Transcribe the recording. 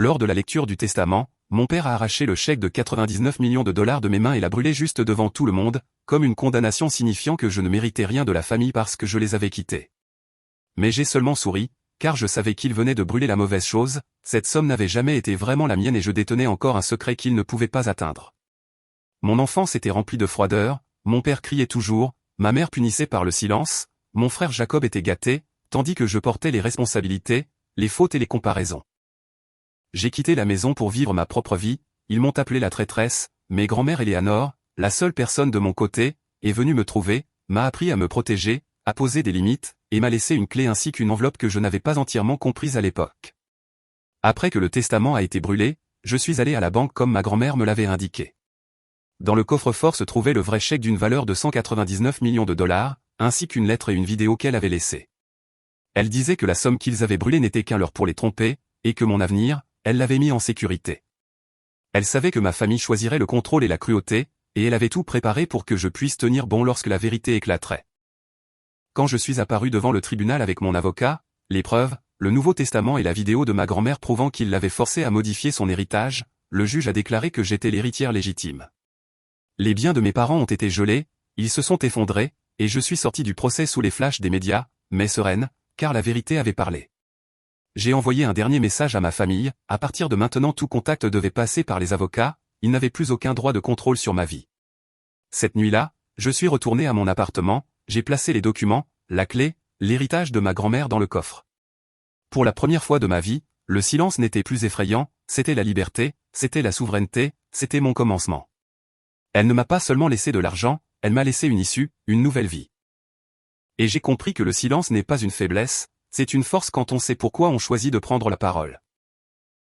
lors de la lecture du testament, mon père a arraché le chèque de 99 millions de dollars de mes mains et l'a brûlé juste devant tout le monde, comme une condamnation signifiant que je ne méritais rien de la famille parce que je les avais quittés. Mais j'ai seulement souri, car je savais qu'il venait de brûler la mauvaise chose, cette somme n'avait jamais été vraiment la mienne et je détenais encore un secret qu'il ne pouvait pas atteindre. Mon enfance était remplie de froideur, mon père criait toujours, ma mère punissait par le silence, mon frère Jacob était gâté, tandis que je portais les responsabilités, les fautes et les comparaisons. J'ai quitté la maison pour vivre ma propre vie, ils m'ont appelé la traîtresse, mais grand-mère Éléanore, la seule personne de mon côté, est venue me trouver, m'a appris à me protéger, à poser des limites, et m'a laissé une clé ainsi qu'une enveloppe que je n'avais pas entièrement comprise à l'époque. Après que le testament a été brûlé, je suis allé à la banque comme ma grand-mère me l'avait indiqué. Dans le coffre-fort se trouvait le vrai chèque d'une valeur de 199 millions de dollars, ainsi qu'une lettre et une vidéo qu'elle avait laissée. Elle disait que la somme qu'ils avaient brûlée n'était qu'un leurre pour les tromper, et que mon avenir, elle l'avait mis en sécurité. Elle savait que ma famille choisirait le contrôle et la cruauté, et elle avait tout préparé pour que je puisse tenir bon lorsque la vérité éclaterait. Quand je suis apparu devant le tribunal avec mon avocat, les preuves, le Nouveau Testament et la vidéo de ma grand-mère prouvant qu'il l'avait forcée à modifier son héritage, le juge a déclaré que j'étais l'héritière légitime. Les biens de mes parents ont été gelés, ils se sont effondrés, et je suis sorti du procès sous les flashs des médias, mais sereine, car la vérité avait parlé. J'ai envoyé un dernier message à ma famille, à partir de maintenant tout contact devait passer par les avocats, ils n'avaient plus aucun droit de contrôle sur ma vie. Cette nuit-là, je suis retourné à mon appartement, j'ai placé les documents, la clé, l'héritage de ma grand-mère dans le coffre. Pour la première fois de ma vie, le silence n'était plus effrayant, c'était la liberté, c'était la souveraineté, c'était mon commencement. Elle ne m'a pas seulement laissé de l'argent, elle m'a laissé une issue, une nouvelle vie. Et j'ai compris que le silence n'est pas une faiblesse, c'est une force quand on sait pourquoi on choisit de prendre la parole.